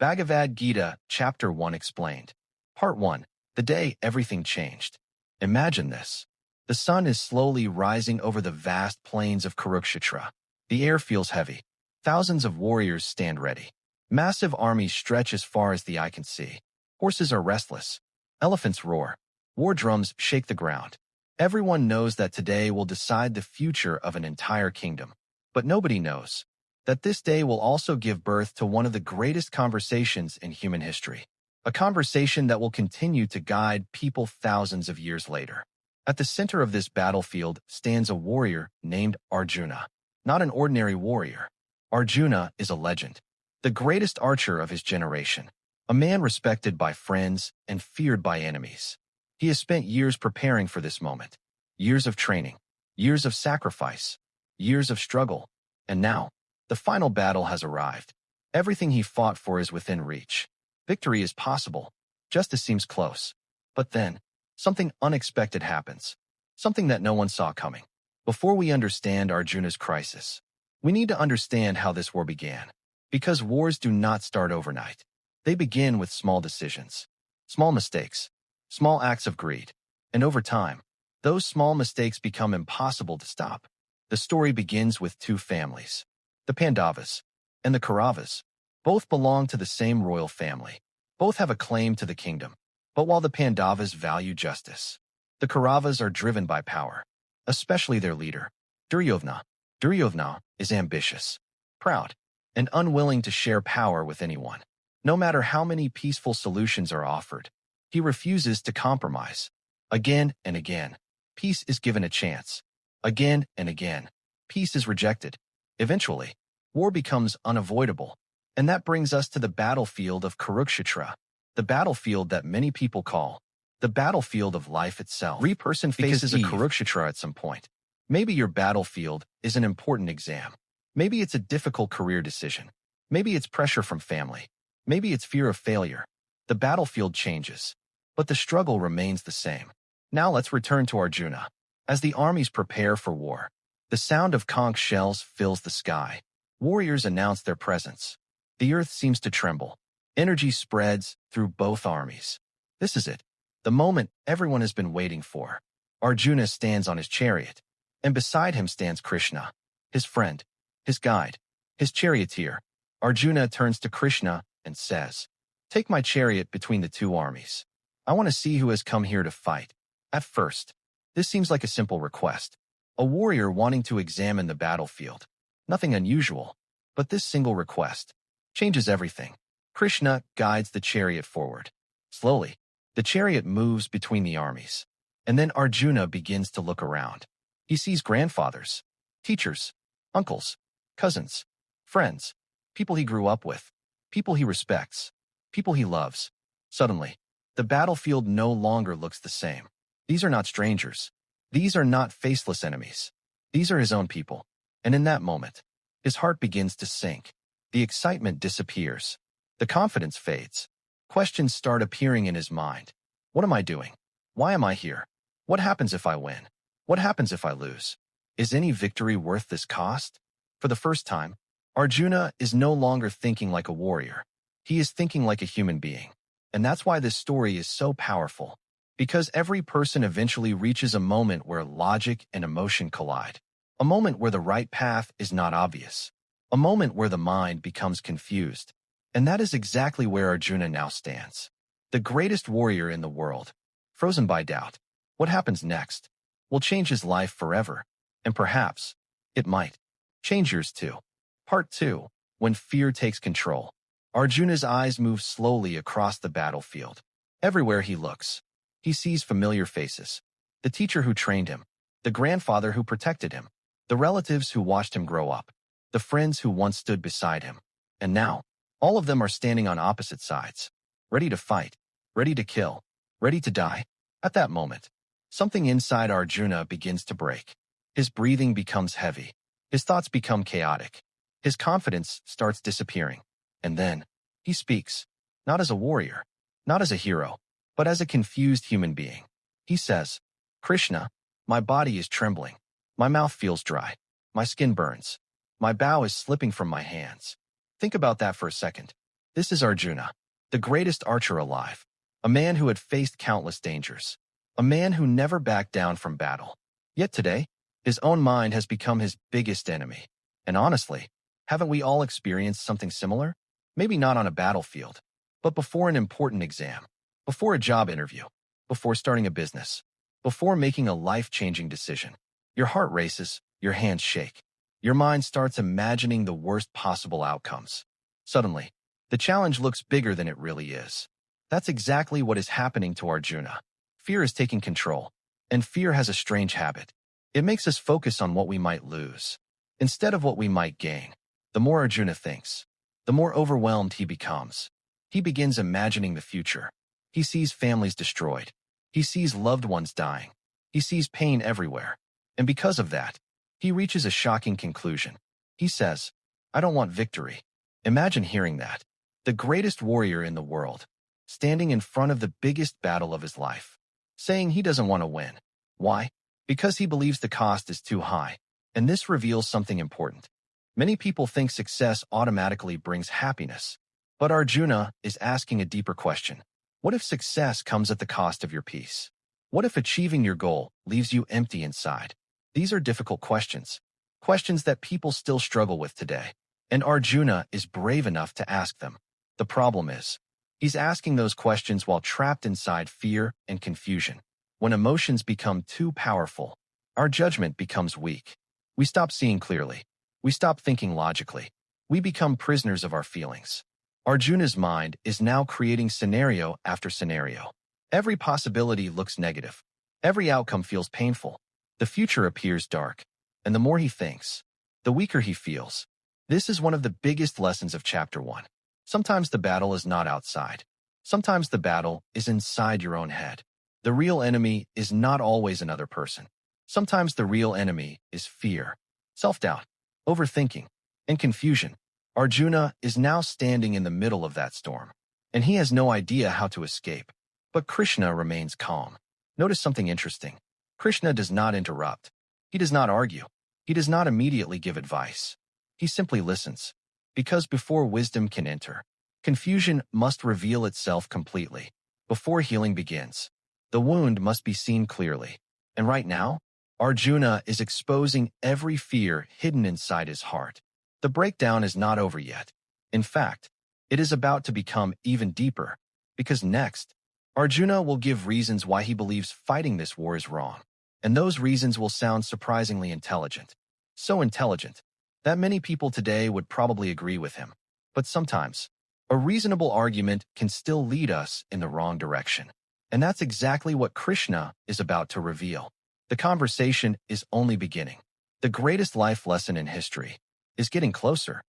Bhagavad Gita, Chapter 1 explained. Part 1. The day everything changed. Imagine this. The sun is slowly rising over the vast plains of Kurukshetra. The air feels heavy. Thousands of warriors stand ready. Massive armies stretch as far as the eye can see. Horses are restless. Elephants roar. War drums shake the ground. Everyone knows that today will decide the future of an entire kingdom. But nobody knows that this day will also give birth to one of the greatest conversations in human history. A conversation that will continue to guide people thousands of years later. At the center of this battlefield stands a warrior named Arjuna. Not an ordinary warrior. Arjuna is a legend. The greatest archer of his generation. A man respected by friends and feared by enemies. He has spent years preparing for this moment. Years of training. Years of sacrifice. Years of struggle. And now, the final battle has arrived. Everything he fought for is within reach. Victory is possible. Justice seems close. But then, something unexpected happens. Something that no one saw coming. Before we understand Arjuna's crisis, we need to understand how this war began. Because wars do not start overnight. They begin with small decisions, small mistakes, small acts of greed. And over time, those small mistakes become impossible to stop. The story begins with two families. The Pandavas and the Kauravas. Both belong to the same royal family. Both have a claim to the kingdom. But while the Pandavas value justice, the Kauravas are driven by power, especially their leader, Duryodhana. Duryodhana is ambitious, proud, and unwilling to share power with anyone. No matter how many peaceful solutions are offered, he refuses to compromise. Again and again, peace is given a chance. Again and again, peace is rejected. Eventually, war becomes unavoidable. And that brings us to the battlefield of Kurukshetra, the battlefield that many people call the battlefield of life itself. Every person faces a Kurukshetra at some point. Maybe your battlefield is an important exam. Maybe it's a difficult career decision. Maybe it's pressure from family. Maybe it's fear of failure. The battlefield changes, but the struggle remains the same. Now let's return to Arjuna. As the armies prepare for war, the sound of conch shells fills the sky. Warriors announce their presence. The earth seems to tremble. Energy spreads through both armies. This is it, the moment everyone has been waiting for. Arjuna stands on his chariot, and beside him stands Krishna, his friend, his guide, his charioteer. Arjuna turns to Krishna and says, "Take my chariot between the two armies. I want to see who has come here to fight." At first, this seems like a simple request. A warrior wanting to examine the battlefield. Nothing unusual, but this single request changes everything. Krishna guides the chariot forward. Slowly, the chariot moves between the armies. And then Arjuna begins to look around. He sees grandfathers, teachers, uncles, cousins, friends, people he grew up with, people he respects, people he loves. Suddenly, the battlefield no longer looks the same. These are not strangers. These are not faceless enemies. These are his own people. And in that moment, his heart begins to sink. The excitement disappears. The confidence fades. Questions start appearing in his mind. What am I doing? Why am I here? What happens if I win? What happens if I lose? Is any victory worth this cost? For the first time, Arjuna is no longer thinking like a warrior. He is thinking like a human being. And that's why this story is so powerful. Because every person eventually reaches a moment where logic and emotion collide. A moment where the right path is not obvious. A moment where the mind becomes confused. And that is exactly where Arjuna now stands. The greatest warrior in the world, frozen by doubt. What happens next will change his life forever. And perhaps, it might change yours too. Part 2. When fear takes control. Arjuna's eyes move slowly across the battlefield. Everywhere he looks, he sees familiar faces. The teacher who trained him, the grandfather who protected him, the relatives who watched him grow up, the friends who once stood beside him. And now, all of them are standing on opposite sides, ready to fight, ready to kill, ready to die. At that moment, something inside Arjuna begins to break. His breathing becomes heavy. His thoughts become chaotic. His confidence starts disappearing. And then, he speaks, not as a warrior, not as a hero, but as a confused human being. He says, "Krishna, my body is trembling. My mouth feels dry. My skin burns. My bow is slipping from my hands." Think about that for a second. This is Arjuna, the greatest archer alive, a man who had faced countless dangers, a man who never backed down from battle. Yet today, his own mind has become his biggest enemy. And honestly, haven't we all experienced something similar? Maybe not on a battlefield, but before an important exam, before a job interview, before starting a business, before making a life-changing decision. Your heart races, your hands shake. Your mind starts imagining the worst possible outcomes. Suddenly, the challenge looks bigger than it really is. That's exactly what is happening to Arjuna. Fear is taking control, and fear has a strange habit. It makes us focus on what we might lose, instead of what we might gain. The more Arjuna thinks, the more overwhelmed he becomes. He begins imagining the future. He sees families destroyed. He sees loved ones dying. He sees pain everywhere. And because of that, he reaches a shocking conclusion. He says, I don't want victory. Imagine hearing that. The greatest warrior in the world, standing in front of the biggest battle of his life, saying he doesn't want to win. Why? Because he believes the cost is too high. And this reveals something important. Many people think success automatically brings happiness. But Arjuna is asking a deeper question. What if success comes at the cost of your peace? What if achieving your goal leaves you empty inside? These are difficult questions. Questions that people still struggle with today. And Arjuna is brave enough to ask them. The problem is, he's asking those questions while trapped inside fear and confusion. When emotions become too powerful, our judgment becomes weak. We stop seeing clearly. We stop thinking logically. We become prisoners of our feelings. Arjuna's mind is now creating scenario after scenario. Every possibility looks negative. Every outcome feels painful. The future appears dark. And the more he thinks, the weaker he feels. This is one of the biggest lessons of Chapter 1. Sometimes the battle is not outside. Sometimes the battle is inside your own head. The real enemy is not always another person. Sometimes the real enemy is fear, self-doubt, overthinking, and confusion. Arjuna is now standing in the middle of that storm, and he has no idea how to escape. But Krishna remains calm. Notice something interesting. Krishna does not interrupt. He does not argue. He does not immediately give advice. He simply listens. Because before wisdom can enter, confusion must reveal itself completely. Before healing begins, the wound must be seen clearly. And right now, Arjuna is exposing every fear hidden inside his heart. The breakdown is not over yet. In fact, it is about to become even deeper, because next, Arjuna will give reasons why he believes fighting this war is wrong. And those reasons will sound surprisingly intelligent. So intelligent that many people today would probably agree with him. But sometimes, a reasonable argument can still lead us in the wrong direction. And that's exactly what Krishna is about to reveal. The conversation is only beginning. The greatest life lesson in history is getting closer.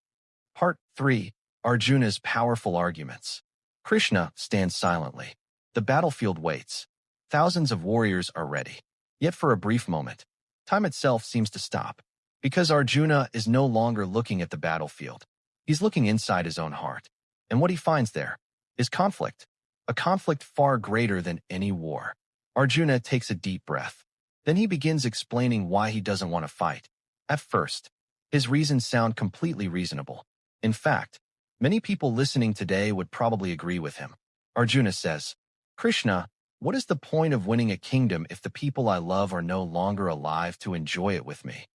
Part 3. Arjuna's powerful arguments. Krishna stands silently. The battlefield waits. Thousands of warriors are ready. Yet for a brief moment, time itself seems to stop. Because Arjuna is no longer looking at the battlefield. He's looking inside his own heart. And what he finds there is conflict. A conflict far greater than any war. Arjuna takes a deep breath. Then he begins explaining why he doesn't want to fight. At first, his reasons sound completely reasonable. In fact, many people listening today would probably agree with him. Arjuna says, Krishna, what is the point of winning a kingdom if the people I love are no longer alive to enjoy it with me?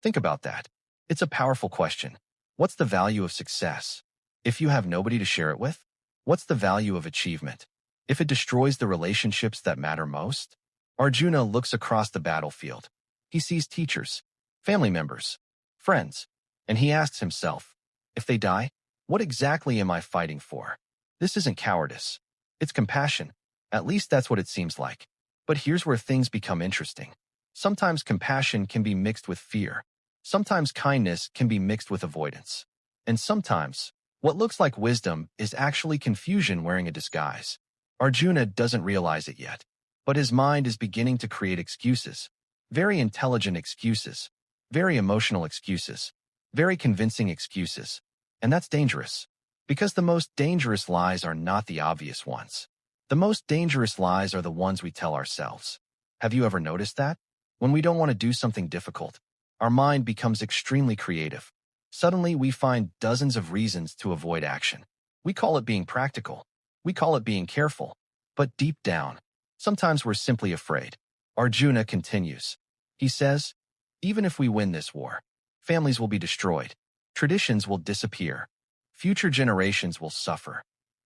Think about that. It's a powerful question. What's the value of success if you have nobody to share it with? What's the value of achievement if it destroys the relationships that matter most? Arjuna looks across the battlefield. He sees teachers, family members, friends, and he asks himself, if they die, what exactly am I fighting for? This isn't cowardice. It's compassion. At least that's what it seems like. But here's where things become interesting. Sometimes compassion can be mixed with fear. Sometimes kindness can be mixed with avoidance. And sometimes, what looks like wisdom is actually confusion wearing a disguise. Arjuna doesn't realize it yet, but his mind is beginning to create excuses. Very intelligent excuses. Very emotional excuses. Very convincing excuses. And that's dangerous. Because the most dangerous lies are not the obvious ones. The most dangerous lies are the ones we tell ourselves. Have you ever noticed that? When we don't want to do something difficult, our mind becomes extremely creative. Suddenly, we find dozens of reasons to avoid action. We call it being practical. We call it being careful. But deep down, sometimes we're simply afraid. Arjuna continues. He says, even if we win this war, families will be destroyed. Traditions will disappear. Future generations will suffer.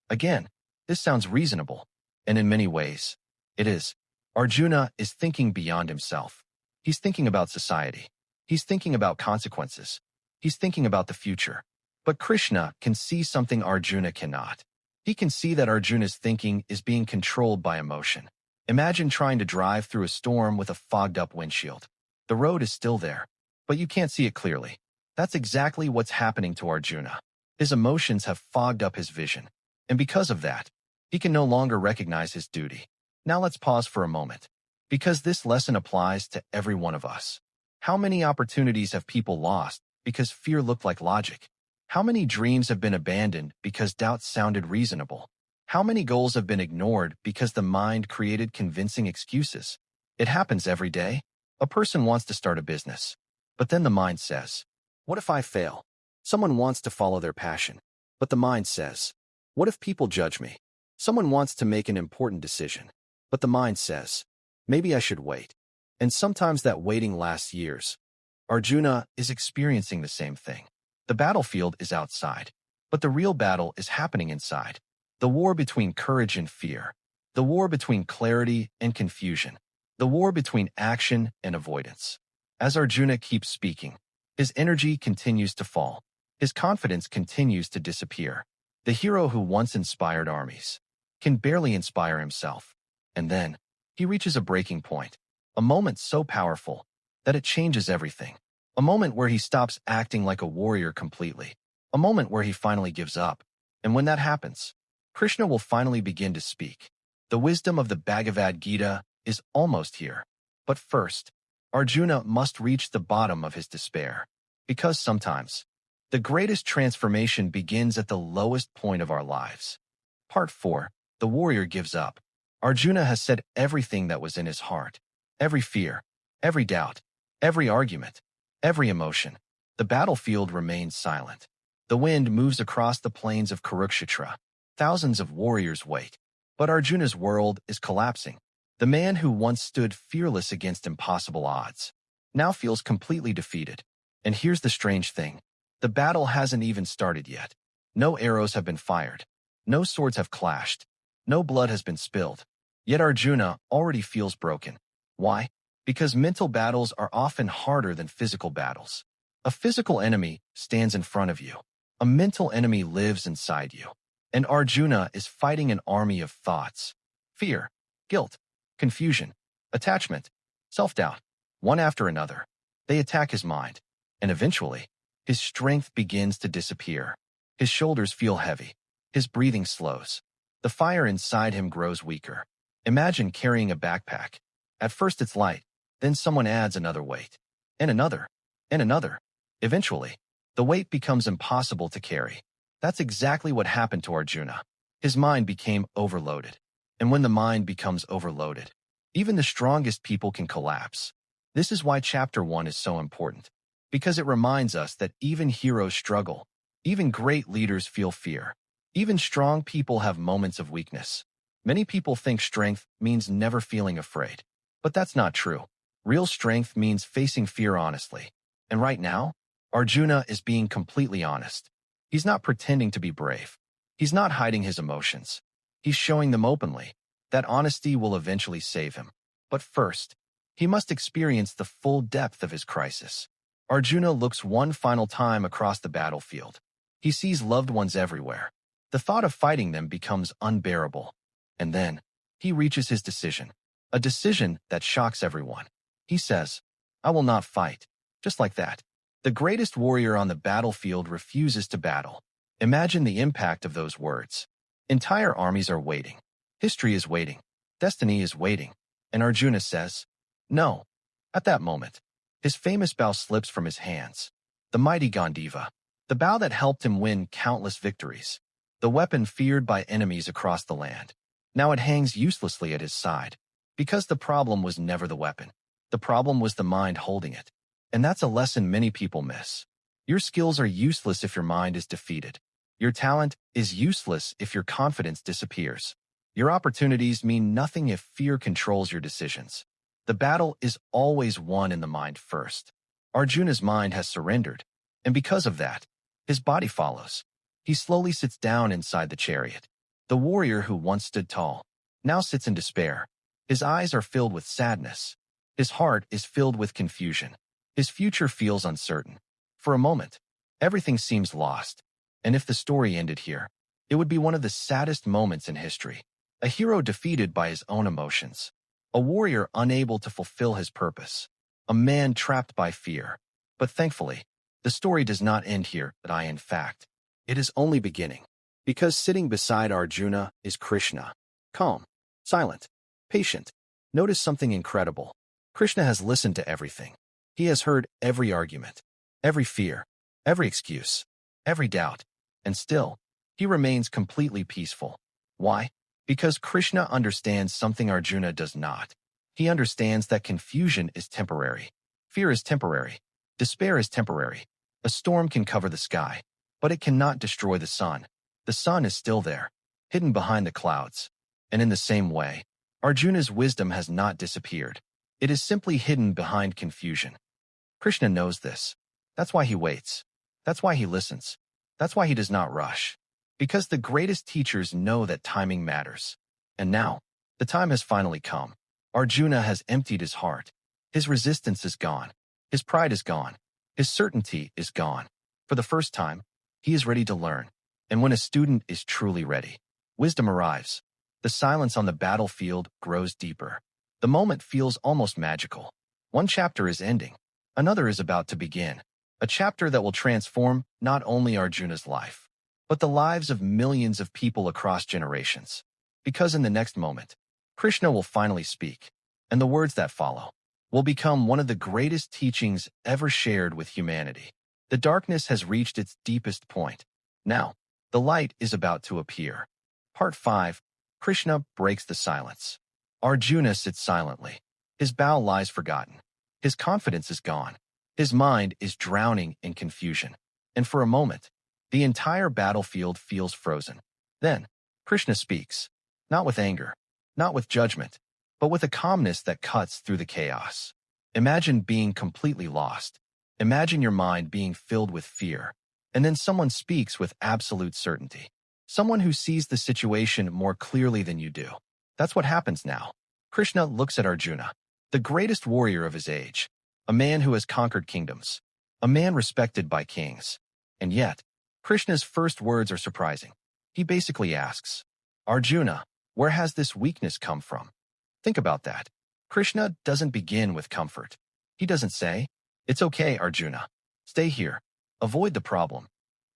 Again, this sounds reasonable, and in many ways, it is. Arjuna is thinking beyond himself. He's thinking about society. He's thinking about consequences. He's thinking about the future. But Krishna can see something Arjuna cannot. He can see that Arjuna's thinking is being controlled by emotion. Imagine trying to drive through a storm with a fogged-up windshield. The road is still there, but you can't see it clearly. That's exactly what's happening to Arjuna. His emotions have fogged up his vision, and because of that, he can no longer recognize his duty. Now let's pause for a moment, because this lesson applies to every one of us. How many opportunities have people lost because fear looked like logic? How many dreams have been abandoned because doubts sounded reasonable? How many goals have been ignored because the mind created convincing excuses? It happens every day. A person wants to start a business, but then the mind says, what if I fail? Someone wants to follow their passion, but the mind says, what if people judge me? Someone wants to make an important decision, but the mind says, maybe I should wait. And sometimes that waiting lasts years. Arjuna is experiencing the same thing. The battlefield is outside, but the real battle is happening inside. The war between courage and fear. The war between clarity and confusion. The war between action and avoidance. As Arjuna keeps speaking, his energy continues to fall. His confidence continues to disappear. The hero who once inspired armies can barely inspire himself. And then, he reaches a breaking point. A moment so powerful that it changes everything. A moment where he stops acting like a warrior completely. A moment where he finally gives up. And when that happens, Krishna will finally begin to speak. The wisdom of the Bhagavad Gita is almost here. But first, Arjuna must reach the bottom of his despair. Because sometimes, the greatest transformation begins at the lowest point of our lives. Part 4. The warrior gives up. Arjuna has said everything that was in his heart. Every fear, every doubt, every argument, every emotion. The battlefield remains silent. The wind moves across the plains of Kurukshetra. Thousands of warriors wait. But Arjuna's world is collapsing. The man who once stood fearless against impossible odds now feels completely defeated. And here's the strange thing. The battle hasn't even started yet. No arrows have been fired. No swords have clashed. No blood has been spilled. Yet Arjuna already feels broken. Why? Because mental battles are often harder than physical battles. A physical enemy stands in front of you. A mental enemy lives inside you. And Arjuna is fighting an army of thoughts. Fear, guilt, confusion, attachment, self-doubt, one after another. They attack his mind. And eventually, his strength begins to disappear. His shoulders feel heavy. His breathing slows. The fire inside him grows weaker. Imagine carrying a backpack. At first it's light, then someone adds another weight. And another. And another. Eventually, the weight becomes impossible to carry. That's exactly what happened to Arjuna. His mind became overloaded. And when the mind becomes overloaded, even the strongest people can collapse. This is why Chapter 1 is so important. Because it reminds us that even heroes struggle. Even great leaders feel fear. Even strong people have moments of weakness. Many people think strength means never feeling afraid. But that's not true. Real strength means facing fear honestly. And right now, Arjuna is being completely honest. He's not pretending to be brave. He's not hiding his emotions. He's showing them openly. That honesty will eventually save him. But first, he must experience the full depth of his crisis. Arjuna looks one final time across the battlefield. He sees loved ones everywhere. The thought of fighting them becomes unbearable. And then, he reaches his decision. A decision that shocks everyone. He says, I will not fight. Just like that. The greatest warrior on the battlefield refuses to battle. Imagine the impact of those words. Entire armies are waiting. History is waiting. Destiny is waiting. And Arjuna says, no. At that moment, his famous bow slips from his hands. The mighty Gandiva. The bow that helped him win countless victories. The weapon feared by enemies across the land. Now it hangs uselessly at his side. Because the problem was never the weapon. The problem was the mind holding it. And that's a lesson many people miss. Your skills are useless if your mind is defeated. Your talent is useless if your confidence disappears. Your opportunities mean nothing if fear controls your decisions. The battle is always won in the mind first. Arjuna's mind has surrendered, and because of that, his body follows. He slowly sits down inside the chariot. The warrior who once stood tall now sits in despair. His eyes are filled with sadness. His heart is filled with confusion. His future feels uncertain. For a moment, everything seems lost. And if the story ended here, it would be one of the saddest moments in history. A hero defeated by his own emotions. A warrior unable to fulfill his purpose. A man trapped by fear. But thankfully, the story does not end here, in fact. It is only beginning. Because sitting beside Arjuna is Krishna. Calm, silent, patient. Notice something incredible. Krishna has listened to everything. He has heard every argument, every fear, every excuse, every doubt. And still, he remains completely peaceful. Why? Because Krishna understands something Arjuna does not. He understands that confusion is temporary. Fear is temporary. Despair is temporary. A storm can cover the sky, but it cannot destroy the sun. The sun is still there, hidden behind the clouds. And in the same way, Arjuna's wisdom has not disappeared. It is simply hidden behind confusion. Krishna knows this. That's why he waits. That's why he listens. That's why he does not rush. Because the greatest teachers know that timing matters. And now, the time has finally come. Arjuna has emptied his heart. His resistance is gone. His pride is gone. His certainty is gone. For the first time, he is ready to learn. And when a student is truly ready, wisdom arrives. The silence on the battlefield grows deeper. The moment feels almost magical. One chapter is ending. Another is about to begin. A chapter that will transform not only Arjuna's life, but the lives of millions of people across generations. Because in the next moment, Krishna will finally speak, and the words that follow will become one of the greatest teachings ever shared with humanity. The darkness has reached its deepest point. Now, the light is about to appear. Part 5. Krishna breaks the silence. Arjuna sits silently. His bow lies forgotten. His confidence is gone. His mind is drowning in confusion. And for a moment, the entire battlefield feels frozen. Then, Krishna speaks, not with anger, not with judgment, but with a calmness that cuts through the chaos. Imagine being completely lost. Imagine your mind being filled with fear. And then someone speaks with absolute certainty. Someone who sees the situation more clearly than you do. That's what happens now. Krishna looks at Arjuna, the greatest warrior of his age, a man who has conquered kingdoms, a man respected by kings. And yet, Krishna's first words are surprising. He basically asks, Arjuna, where has this weakness come from? Think about that. Krishna doesn't begin with comfort. He doesn't say, it's okay, Arjuna. Stay here. Avoid the problem.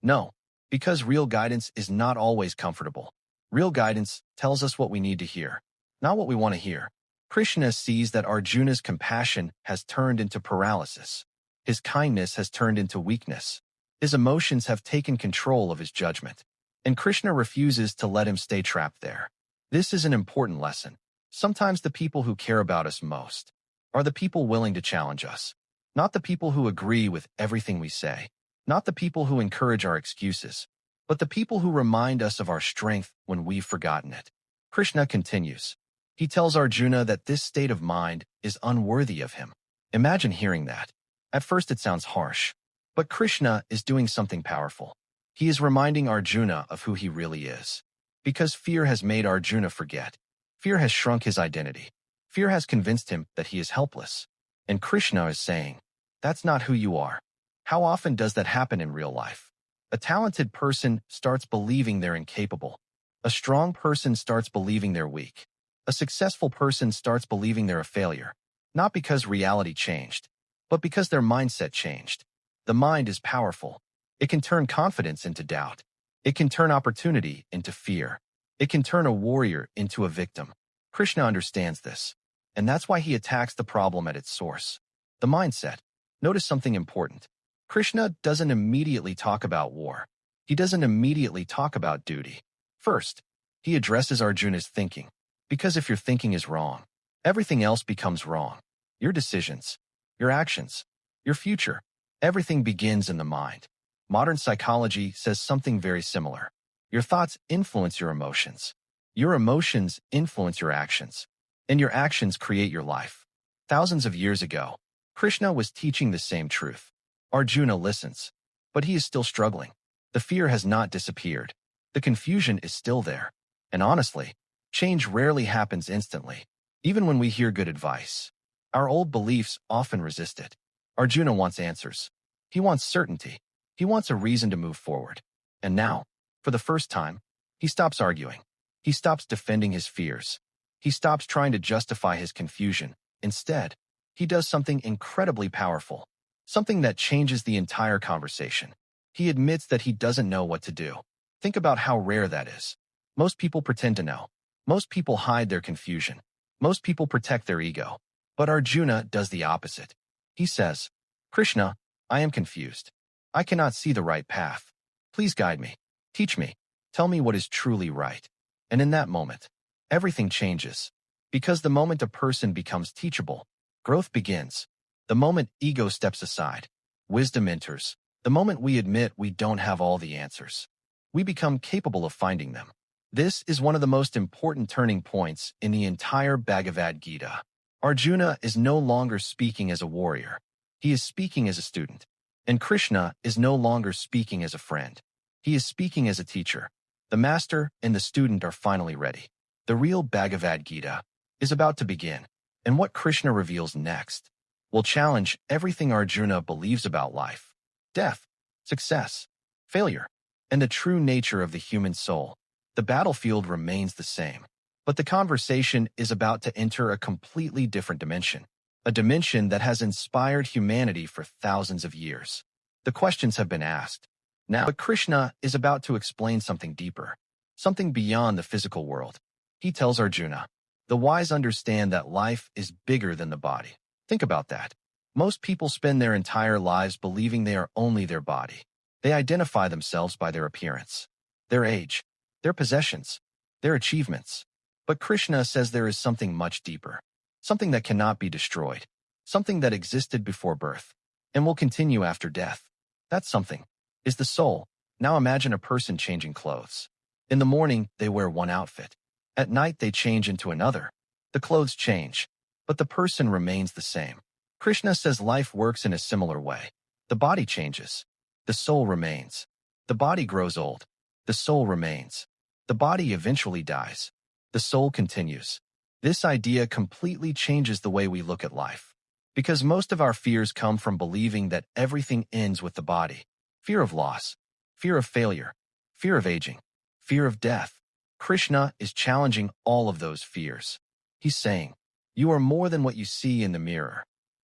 No, because real guidance is not always comfortable. Real guidance tells us what we need to hear, not what we want to hear. Krishna sees that Arjuna's compassion has turned into paralysis. His kindness has turned into weakness. His emotions have taken control of his judgment. And Krishna refuses to let him stay trapped there. This is an important lesson. Sometimes the people who care about us most are the people willing to challenge us, not the people who agree with everything we say, not the people who encourage our excuses, but the people who remind us of our strength when we've forgotten it. Krishna continues. He tells Arjuna that this state of mind is unworthy of him. Imagine hearing that. At first it sounds harsh, but Krishna is doing something powerful. He is reminding Arjuna of who he really is. Because fear has made Arjuna forget. Fear has shrunk his identity. Fear has convinced him that he is helpless. And Krishna is saying, that's not who you are. How often does that happen in real life? A talented person starts believing they're incapable. A strong person starts believing they're weak. A successful person starts believing they're a failure. Not because reality changed, but because their mindset changed. The mind is powerful. It can turn confidence into doubt. It can turn opportunity into fear. It can turn a warrior into a victim. Krishna understands this, and that's why he attacks the problem at its source. The mindset. Notice something important. Krishna doesn't immediately talk about war. He doesn't immediately talk about duty. First, he addresses Arjuna's thinking, because if your thinking is wrong, everything else becomes wrong. Your decisions, your actions, your future, everything begins in the mind. Modern psychology says something very similar. Your thoughts influence your emotions. Your emotions influence your actions. And your actions create your life. Thousands of years ago, Krishna was teaching the same truth. Arjuna listens, but he is still struggling. The fear has not disappeared. The confusion is still there. And honestly, change rarely happens instantly. Even when we hear good advice, our old beliefs often resist it. Arjuna wants answers. He wants certainty. He wants a reason to move forward. And now, for the first time, he stops arguing. He stops defending his fears. He stops trying to justify his confusion. Instead, he does something incredibly powerful, something that changes the entire conversation. He admits that he doesn't know what to do. Think about how rare that is. Most people pretend to know. Most people hide their confusion. Most people protect their ego. But Arjuna does the opposite. He says, Krishna, I am confused. I cannot see the right path. Please guide me. Teach me. Tell me what is truly right. And in that moment, everything changes. Because the moment a person becomes teachable, growth begins. The moment ego steps aside, wisdom enters. The moment we admit we don't have all the answers, we become capable of finding them. This is one of the most important turning points in the entire Bhagavad Gita. Arjuna is no longer speaking as a warrior. He is speaking as a student. And Krishna is no longer speaking as a friend. He is speaking as a teacher. The master and the student are finally ready. The real Bhagavad Gita is about to begin. And what Krishna reveals next will challenge everything Arjuna believes about life, death, success, failure, and the true nature of the human soul. The battlefield remains the same, but the conversation is about to enter a completely different dimension, a dimension that has inspired humanity for thousands of years. The questions have been asked. Now, but Krishna is about to explain something deeper, something beyond the physical world. He tells Arjuna, the wise understand that life is bigger than the body. Think about that. Most people spend their entire lives believing they are only their body. They identify themselves by their appearance, their age, their possessions, their achievements. But Krishna says there is something much deeper, something that cannot be destroyed, something that existed before birth and will continue after death. That something is the soul. Now imagine a person changing clothes. In the morning, they wear one outfit. At night, they change into another. The clothes change, but the person remains the same. Krishna says life works in a similar way. The body changes. The soul remains. The body grows old. The soul remains. The body eventually dies. The soul continues. This idea completely changes the way we look at life. Because most of our fears come from believing that everything ends with the body. Fear of loss, fear of failure, fear of aging, fear of death. Krishna is challenging all of those fears. He's saying, you are more than what you see in the mirror.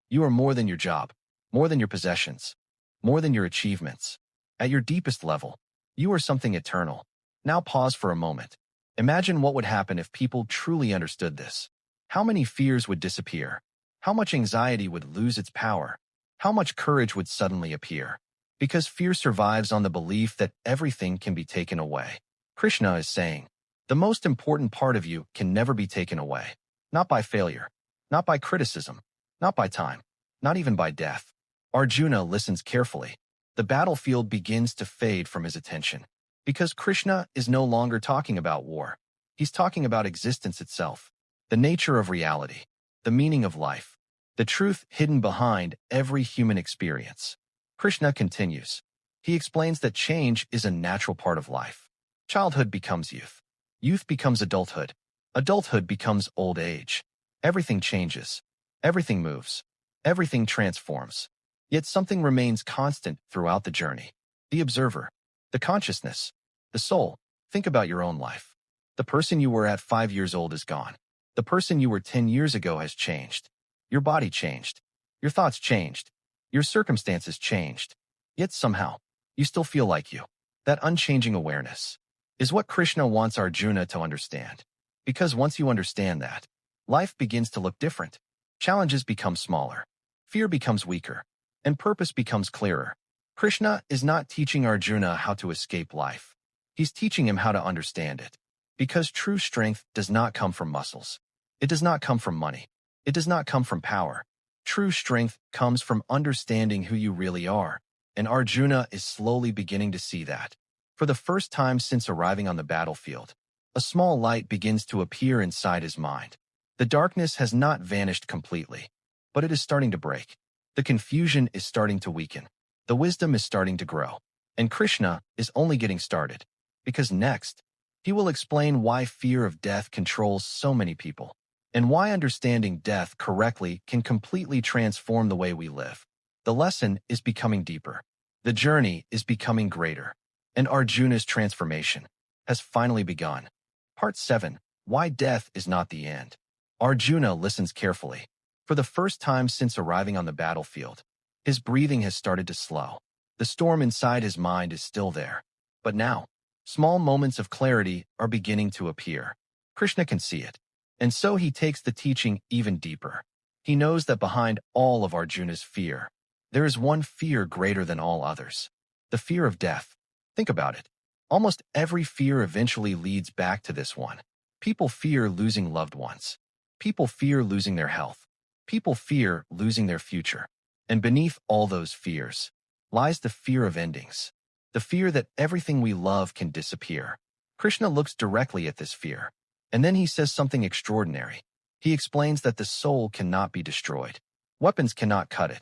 You are more than your job, more than your possessions, more than your achievements. At your deepest level, you are something eternal. Now pause for a moment. Imagine what would happen if people truly understood this. How many fears would disappear? How much anxiety would lose its power? How much courage would suddenly appear? Because fear survives on the belief that everything can be taken away. Krishna is saying, the most important part of you can never be taken away. Not by failure, not by criticism, not by time, not even by death. Arjuna listens carefully. The battlefield begins to fade from his attention. Because Krishna is no longer talking about war. He's talking about existence itself, the nature of reality, the meaning of life, the truth hidden behind every human experience. Krishna continues. He explains that change is a natural part of life. Childhood becomes youth. Youth becomes adulthood. Adulthood becomes old age. Everything changes. Everything moves. Everything transforms. Yet something remains constant throughout the journey. The observer. The consciousness, the soul. Think about your own life. The person you were at 5 years old is gone. The person you were 10 years ago has changed. Your body changed. Your thoughts changed. Your circumstances changed. Yet somehow, you still feel like you. That unchanging awareness is what Krishna wants Arjuna to understand. Because once you understand that, life begins to look different. Challenges become smaller. Fear becomes weaker. And purpose becomes clearer. Krishna is not teaching Arjuna how to escape life. He's teaching him how to understand it. Because true strength does not come from muscles. It does not come from money. It does not come from power. True strength comes from understanding who you really are. and Arjuna is slowly beginning to see that. For the first time since arriving on the battlefield, a small light begins to appear inside his mind. The darkness has not vanished completely, but it is starting to break. The confusion is starting to weaken. The wisdom is starting to grow. And Krishna is only getting started, because next, he will explain why fear of death controls so many people, and why understanding death correctly can completely transform the way we live. The lesson is becoming deeper. The journey is becoming greater, and Arjuna's transformation has finally begun. Part 7. Why Death is Not the End. Arjuna listens carefully. For the first time since arriving on the battlefield, his breathing has started to slow. The storm inside his mind is still there. But now, small moments of clarity are beginning to appear. Krishna can see it. And so he takes the teaching even deeper. He knows that behind all of Arjuna's fear, there is one fear greater than all others. The fear of death. Think about it. Almost every fear eventually leads back to this one. People fear losing loved ones. People fear losing their health. People fear losing their future. And beneath all those fears lies the fear of endings. The fear that everything we love can disappear. Krishna looks directly at this fear. And then he says something extraordinary. He explains that the soul cannot be destroyed. Weapons cannot cut it.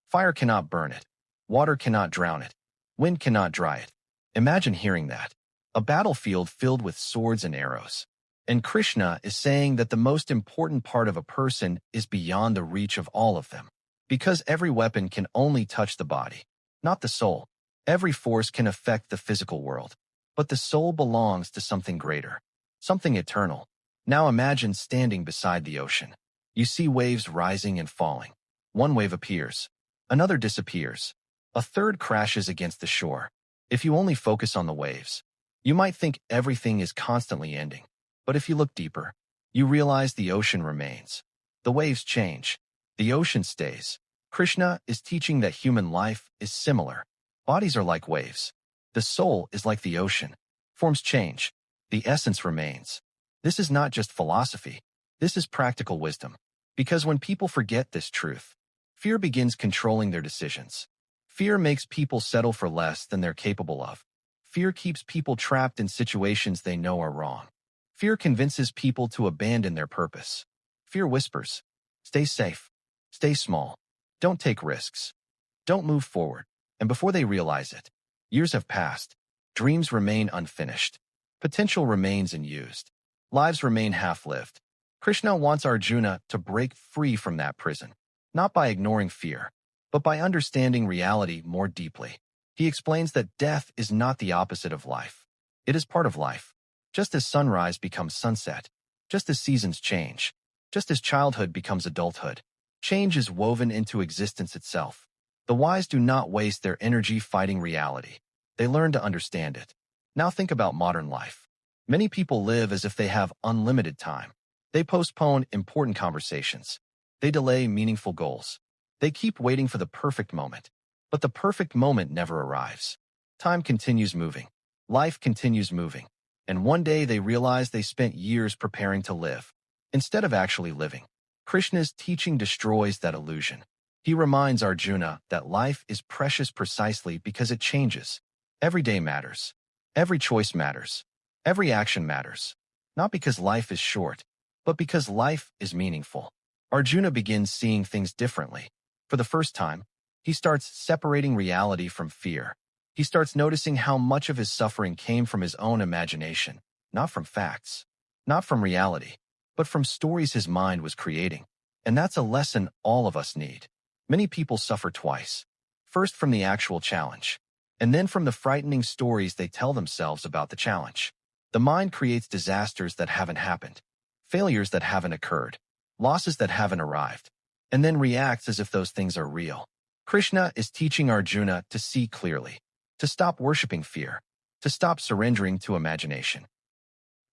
Fire cannot burn it. Water cannot drown it. Wind cannot dry it. Imagine hearing that. A battlefield filled with swords and arrows. And Krishna is saying that the most important part of a person is beyond the reach of all of them. Because every weapon can only touch the body, not the soul. Every force can affect the physical world. But the soul belongs to something greater, something eternal. Now imagine standing beside the ocean. You see waves rising and falling. One wave appears. Another disappears. A third crashes against the shore. If you only focus on the waves, you might think everything is constantly ending. But if you look deeper, you realize the ocean remains. The waves change. The ocean stays. Krishna is teaching that human life is similar. Bodies are like waves. The soul is like the ocean. Forms change. The essence remains. This is not just philosophy. This is practical wisdom. Because when people forget this truth, fear begins controlling their decisions. Fear makes people settle for less than they're capable of. Fear keeps people trapped in situations they know are wrong. Fear convinces people to abandon their purpose. Fear whispers, stay safe, stay small, don't take risks, don't move forward. And before they realize it, years have passed. Dreams remain unfinished. Potential remains unused. Lives remain half-lived. Krishna wants Arjuna to break free from that prison, not by ignoring fear, but by understanding reality more deeply. He explains that death is not the opposite of life. It is part of life. Just as sunrise becomes sunset, just as seasons change, just as childhood becomes adulthood, change is woven into existence itself. The wise do not waste their energy fighting reality. They learn to understand it. Now think about modern life. Many people live as if they have unlimited time. They postpone important conversations. They delay meaningful goals. They keep waiting for the perfect moment. But the perfect moment never arrives. Time continues moving. Life continues moving. And one day they realize they spent years preparing to live, instead of actually living. Krishna's teaching destroys that illusion. He reminds Arjuna that life is precious precisely because it changes. Every day matters. Every choice matters. Every action matters. Not because life is short, but because life is meaningful. Arjuna begins seeing things differently. For the first time, he starts separating reality from fear. He starts noticing how much of his suffering came from his own imagination, not from facts, not from reality, but from stories his mind was creating. And that's a lesson all of us need. Many people suffer twice. First from the actual challenge, and then from the frightening stories they tell themselves about the challenge. The mind creates disasters that haven't happened, failures that haven't occurred, losses that haven't arrived, and then reacts as if those things are real. Krishna is teaching Arjuna to see clearly, to stop worshiping fear, to stop surrendering to imagination,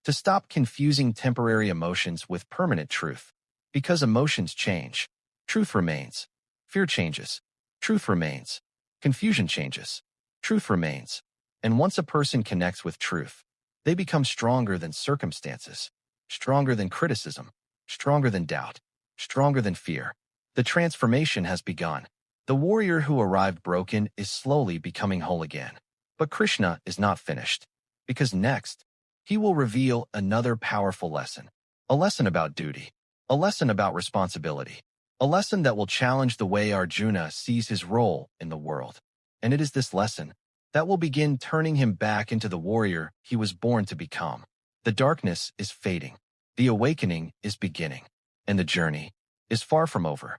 to stop confusing temporary emotions with permanent truth. Because emotions change, truth remains. Fear changes, truth remains. Confusion changes, truth remains. And once a person connects with truth, they become stronger than circumstances, stronger than criticism, stronger than doubt, stronger than fear. The transformation has begun. The warrior who arrived broken is slowly becoming whole again. But Krishna is not finished, because next, he will reveal another powerful lesson. A lesson about duty. A lesson about responsibility. A lesson that will challenge the way Arjuna sees his role in the world. And it is this lesson that will begin turning him back into the warrior he was born to become. The darkness is fading. The awakening is beginning. And the journey is far from over.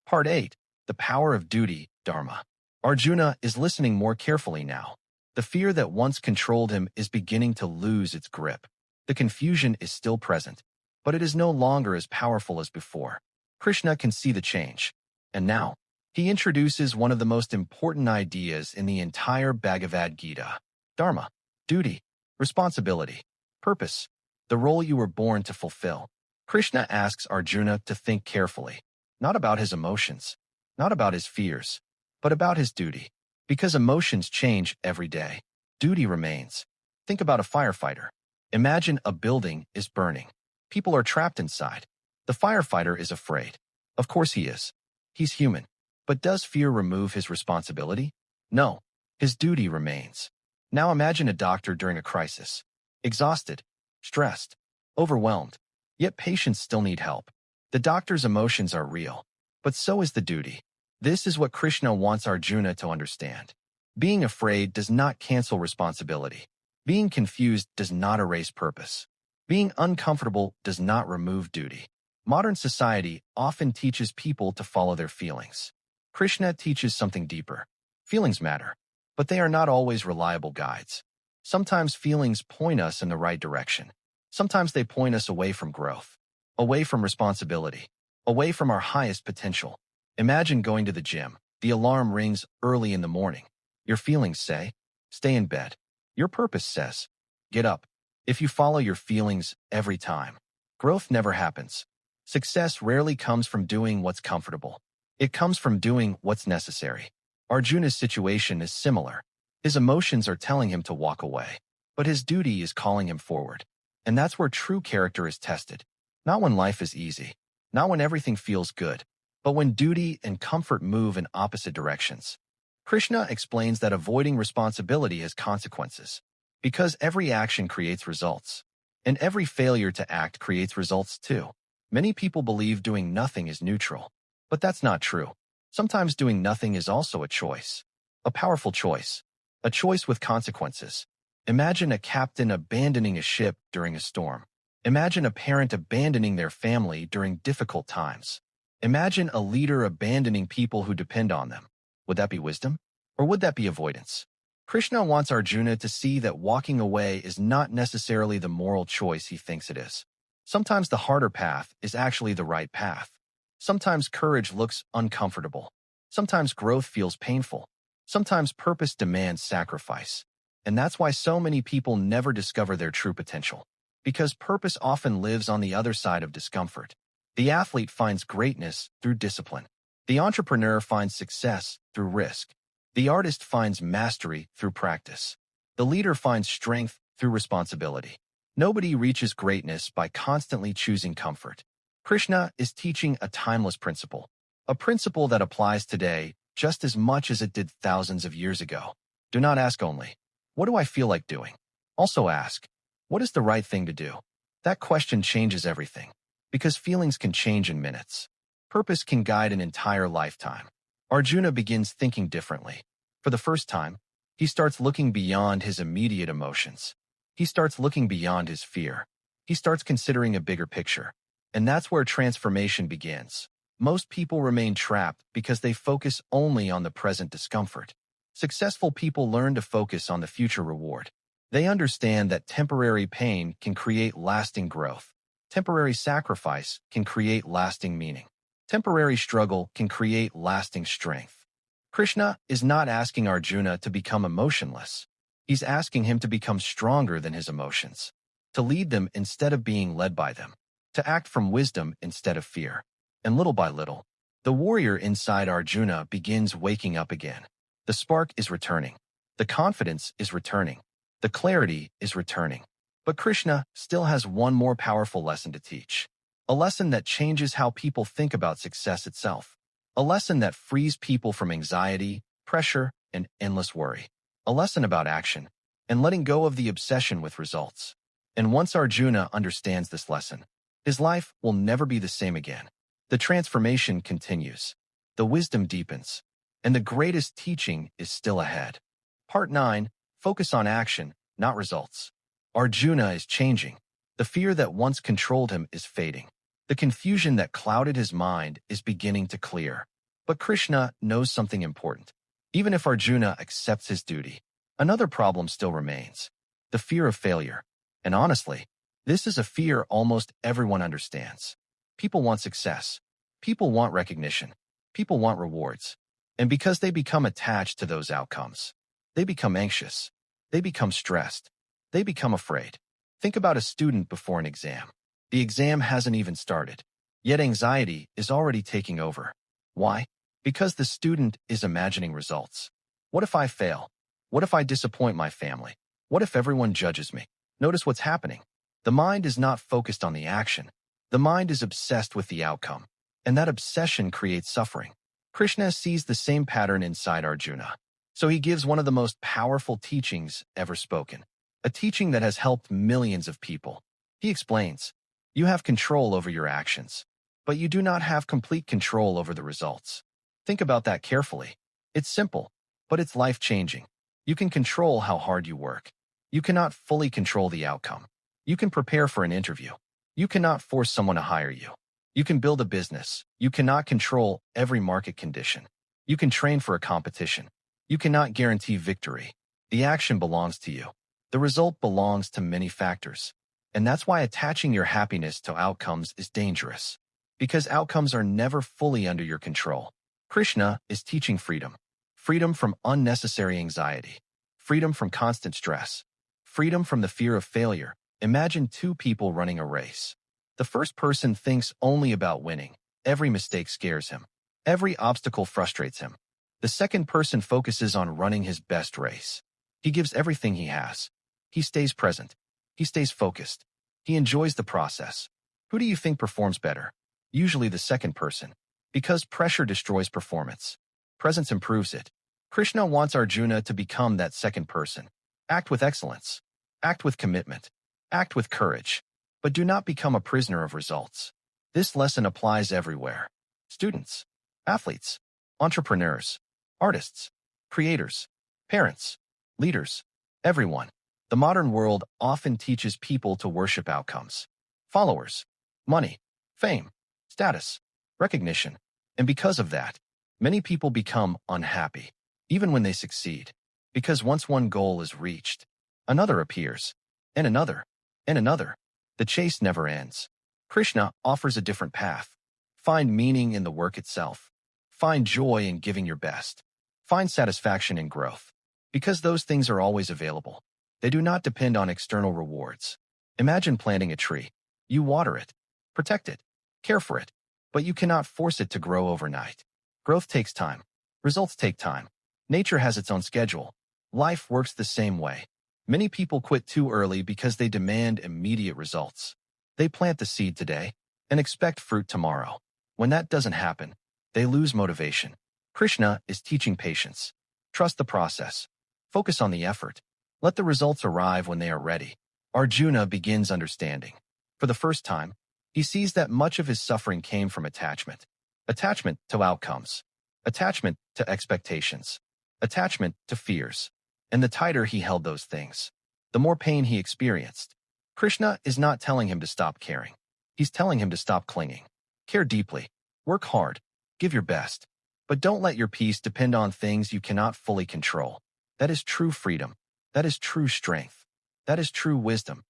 Part 8. The Power of Duty, Dharma. Arjuna is listening more carefully now. The fear that once controlled him is beginning to lose its grip. The confusion is still present, but it is no longer as powerful as before. Krishna can see the change. And now, he introduces one of the most important ideas in the entire Bhagavad Gita. Dharma, duty, responsibility, purpose, the role you were born to fulfill. Krishna asks Arjuna to think carefully, not about his emotions, not about his fears, but about his duty. Because emotions change every day, duty remains. Think about a firefighter. Imagine a building is burning. People are trapped inside. The firefighter is afraid. Of course he is. He's human. But does fear remove his responsibility? No. His duty remains. Now imagine a doctor during a crisis. Exhausted, stressed, overwhelmed. Yet patients still need help. The doctor's emotions are real. But so is the duty. This is what Krishna wants Arjuna to understand. Being afraid does not cancel responsibility. Being confused does not erase purpose. Being uncomfortable does not remove duty. Modern society often teaches people to follow their feelings. Krishna teaches something deeper. Feelings matter, but they are not always reliable guides. Sometimes feelings point us in the right direction. Sometimes they point us away from growth, away from responsibility, away from our highest potential. Imagine going to the gym. The alarm rings early in the morning. Your feelings say, stay in bed. Your purpose says, get up. If you follow your feelings every time, growth never happens. Success rarely comes from doing what's comfortable. It comes from doing what's necessary. Arjuna's situation is similar. His emotions are telling him to walk away, but his duty is calling him forward. And that's where true character is tested. Not when life is easy, not when everything feels good, but when duty and comfort move in opposite directions. Krishna explains that avoiding responsibility has consequences, because every action creates results, and every failure to act creates results too. Many people believe doing nothing is neutral, but that's not true. Sometimes doing nothing is also a choice, a powerful choice, a choice with consequences. Imagine a captain abandoning a ship during a storm. Imagine a parent abandoning their family during difficult times. Imagine a leader abandoning people who depend on them. Would that be wisdom? Or would that be avoidance? Krishna wants Arjuna to see that walking away is not necessarily the moral choice he thinks it is. Sometimes the harder path is actually the right path. Sometimes courage looks uncomfortable. Sometimes growth feels painful. Sometimes purpose demands sacrifice. And that's why so many people never discover their true potential. Because purpose often lives on the other side of discomfort. The athlete finds greatness through discipline. The entrepreneur finds success through risk. The artist finds mastery through practice. The leader finds strength through responsibility. Nobody reaches greatness by constantly choosing comfort. Krishna is teaching a timeless principle, a principle that applies today just as much as it did thousands of years ago. Do not ask only, what do I feel like doing? Also ask, what is the right thing to do? That question changes everything, because feelings can change in minutes. Purpose can guide an entire lifetime. Arjuna begins thinking differently. For the first time, he starts looking beyond his immediate emotions. He starts looking beyond his fear. He starts considering a bigger picture. And that's where transformation begins. Most people remain trapped because they focus only on the present discomfort. Successful people learn to focus on the future reward. They understand that temporary pain can create lasting growth. Temporary sacrifice can create lasting meaning. Temporary struggle can create lasting strength. Krishna is not asking Arjuna to become emotionless. He's asking him to become stronger than his emotions, to lead them instead of being led by them, to act from wisdom instead of fear. And little by little, the warrior inside Arjuna begins waking up again. The spark is returning. The confidence is returning. The clarity is returning. But Krishna still has one more powerful lesson to teach. A lesson that changes how people think about success itself. A lesson that frees people from anxiety, pressure, and endless worry. A lesson about action and letting go of the obsession with results. And once Arjuna understands this lesson, his life will never be the same again. The transformation continues. The wisdom deepens. And the greatest teaching is still ahead. Part 9. Focus on action, not results. Arjuna is changing. The fear that once controlled him is fading. The confusion that clouded his mind is beginning to clear. But Krishna knows something important. Even if Arjuna accepts his duty, another problem still remains. The fear of failure. And honestly, this is a fear almost everyone understands. People want success. People want recognition. People want rewards. And because they become attached to those outcomes, they become anxious. They become stressed. They become afraid. Think about a student before an exam. The exam hasn't even started, yet anxiety is already taking over. Why? Because the student is imagining results. What if I fail? What if I disappoint my family? What if everyone judges me? Notice what's happening. The mind is not focused on the action. The mind is obsessed with the outcome, and that obsession creates suffering. Krishna sees the same pattern inside Arjuna. So he gives one of the most powerful teachings ever spoken, a teaching that has helped millions of people. He explains, you have control over your actions, but you do not have complete control over the results. Think about that carefully. It's simple, but it's life-changing. You can control how hard you work. You cannot fully control the outcome. You can prepare for an interview. You cannot force someone to hire you. You can build a business. You cannot control every market condition. You can train for a competition. You cannot guarantee victory. The action belongs to you. The result belongs to many factors. And that's why attaching your happiness to outcomes is dangerous. Because outcomes are never fully under your control. Krishna is teaching freedom. Freedom from unnecessary anxiety. Freedom from constant stress. Freedom from the fear of failure. Imagine two people running a race. The first person thinks only about winning. Every mistake scares him. Every obstacle frustrates him. The second person focuses on running his best race. He gives everything he has. He stays present. He stays focused. He enjoys the process. Who do you think performs better? Usually the second person. Because pressure destroys performance. Presence improves it. Krishna wants Arjuna to become that second person. Act with excellence. Act with commitment. Act with courage. But do not become a prisoner of results. This lesson applies everywhere. Students, athletes, entrepreneurs, artists, creators, parents, leaders, everyone. The modern world often teaches people to worship outcomes. Followers, money, fame, status, recognition. And because of that, many people become unhappy, even when they succeed. Because once one goal is reached, another appears, and another, and another. The chase never ends. Krishna offers a different path. Find meaning in the work itself. Find joy in giving your best. Find satisfaction in growth. Because those things are always available. They do not depend on external rewards. Imagine planting a tree. You water it, protect it, care for it, but you cannot force it to grow overnight. Growth takes time. Results take time. Nature has its own schedule. Life works the same way. Many people quit too early because they demand immediate results. They plant the seed today and expect fruit tomorrow. When that doesn't happen, they lose motivation. Krishna is teaching patience. Trust the process. Focus on the effort. Let the results arrive when they are ready. Arjuna begins understanding. For the first time, he sees that much of his suffering came from attachment. Attachment to outcomes. Attachment to expectations. Attachment to fears. And the tighter he held those things, the more pain he experienced. Krishna is not telling him to stop caring. He's telling him to stop clinging. Care deeply. Work hard. Give your best. But don't let your peace depend on things you cannot fully control. That is true freedom. That is true strength. That is true wisdom.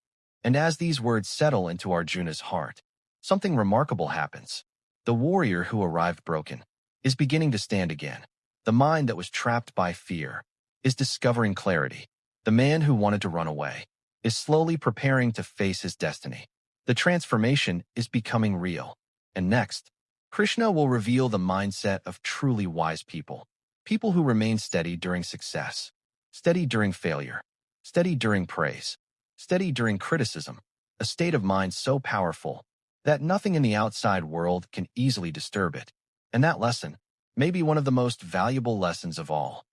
And as these words settle into Arjuna's heart, something remarkable happens. The warrior who arrived broken is beginning to stand again. The mind that was trapped by fear is discovering clarity. The man who wanted to run away is slowly preparing to face his destiny. The transformation is becoming real. And next, Krishna will reveal the mindset of truly wise people. People who remain steady during success, steady during failure, steady during praise, steady during criticism, a state of mind so powerful that nothing in the outside world can easily disturb it. And that lesson, maybe one of the most valuable lessons of all.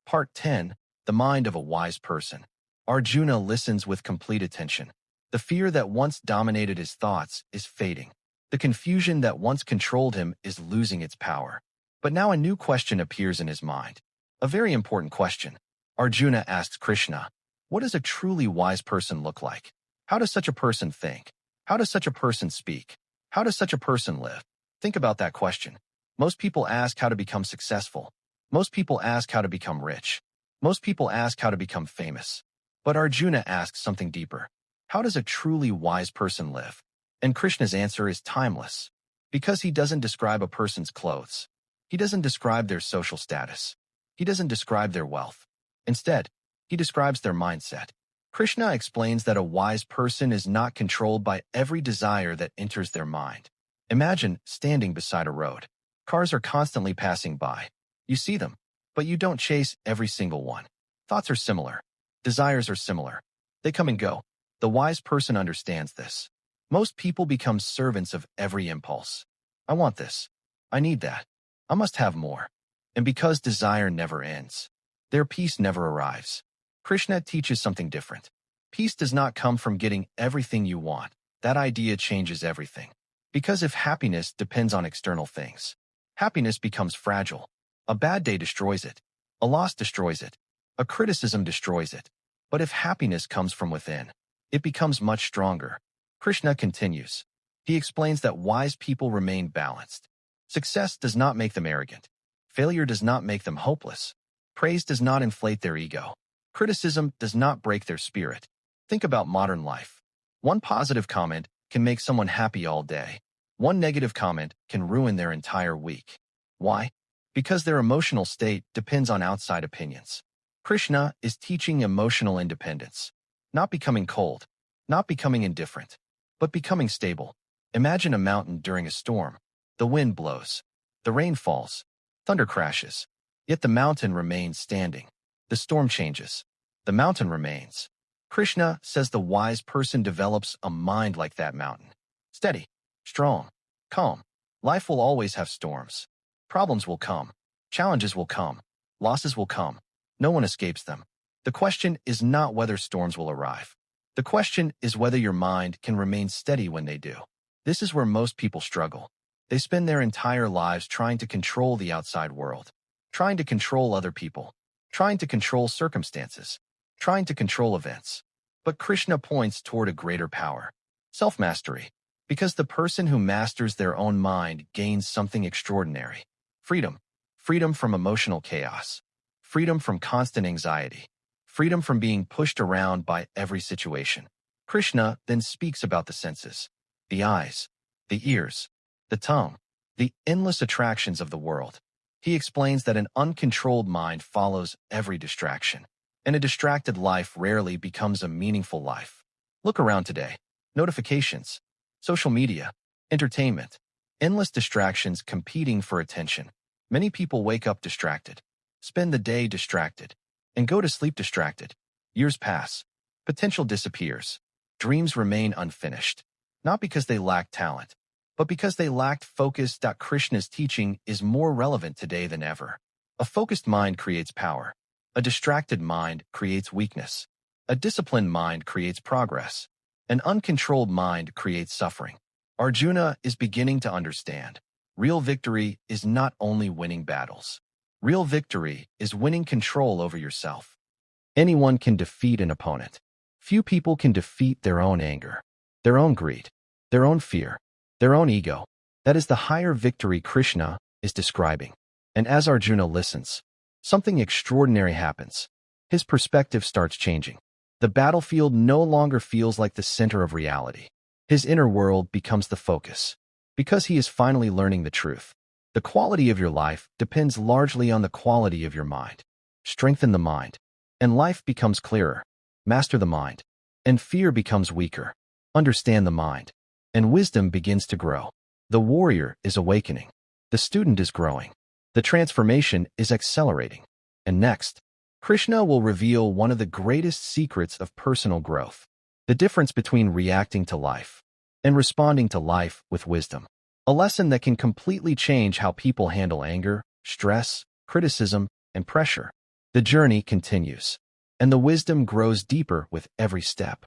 Part 10. The Mind of a Wise Person. Arjuna listens with complete attention. The fear that once dominated his thoughts is fading. The confusion that once controlled him is losing its power. But now a new question appears in his mind. A very important question. Arjuna asks Krishna, what does a truly wise person look like? How does such a person think? How does such a person speak? How does such a person live? Think about that question. Most people ask how to become successful. Most people ask how to become rich. Most people ask how to become famous. But Arjuna asks something deeper. How does a truly wise person live? And Krishna's answer is timeless. Because he doesn't describe a person's clothes. He doesn't describe their social status. He doesn't describe their wealth. Instead, he describes their mindset. Krishna explains that a wise person is not controlled by every desire that enters their mind. Imagine standing beside a road. Cars are constantly passing by. You see them, but you don't chase every single one. Thoughts are similar. Desires are similar. They come and go. The wise person understands this. Most people become servants of every impulse. I want this. I need that. I must have more. And because desire never ends, their peace never arrives. Krishna teaches something different. Peace does not come from getting everything you want. That idea changes everything. Because if happiness depends on external things, happiness becomes fragile. A bad day destroys it. A loss destroys it. A criticism destroys it. But if happiness comes from within, it becomes much stronger. Krishna continues. He explains that wise people remain balanced. Success does not make them arrogant. Failure does not make them hopeless. Praise does not inflate their ego. Criticism does not break their spirit. Think about modern life. One positive comment can make someone happy all day. One negative comment can ruin their entire week. Why? Because their emotional state depends on outside opinions. Krishna is teaching emotional independence. Not becoming cold, not becoming indifferent, but becoming stable. Imagine a mountain during a storm. The wind blows. The rain falls. Thunder crashes. Yet the mountain remains standing. The storm changes. The mountain remains. Krishna says the wise person develops a mind like that mountain. Steady, strong, calm. Life will always have storms. Problems will come. Challenges will come. Losses will come. No one escapes them. The question is not whether storms will arrive. The question is whether your mind can remain steady when they do. This is where most people struggle. They spend their entire lives trying to control the outside world, trying to control other people, trying to control circumstances, trying to control events. But Krishna points toward a greater power, self-mastery, because the person who masters their own mind gains something extraordinary. Freedom. Freedom from emotional chaos. Freedom from constant anxiety. Freedom from being pushed around by every situation. Krishna then speaks about the senses, the eyes, the ears, the tongue, the endless attractions of the world. He explains that an uncontrolled mind follows every distraction, and a distracted life rarely becomes a meaningful life. Look around today. Notifications, social media, entertainment, endless distractions competing for attention. Many people wake up distracted, spend the day distracted, and go to sleep distracted. Years pass. Potential disappears. Dreams remain unfinished. Not because they lack talent, but because they lacked focus. Krishna's teaching is more relevant today than ever. A focused mind creates power. A distracted mind creates weakness. A disciplined mind creates progress. An uncontrolled mind creates suffering. Arjuna is beginning to understand. Real victory is not only winning battles. Real victory is winning control over yourself. Anyone can defeat an opponent. Few people can defeat their own anger, their own greed, their own fear, their own ego. That is the higher victory Krishna is describing. And as Arjuna listens, something extraordinary happens. His perspective starts changing. The battlefield no longer feels like the center of reality. His inner world becomes the focus. Because he is finally learning the truth. The quality of your life depends largely on the quality of your mind. Strengthen the mind, and life becomes clearer. Master the mind, and fear becomes weaker. Understand the mind, and wisdom begins to grow. The warrior is awakening. The student is growing. The transformation is accelerating. And next, Krishna will reveal one of the greatest secrets of personal growth. The difference between reacting to life and responding to life with wisdom. A lesson that can completely change how people handle anger, stress, criticism, and pressure. The journey continues, and the wisdom grows deeper with every step.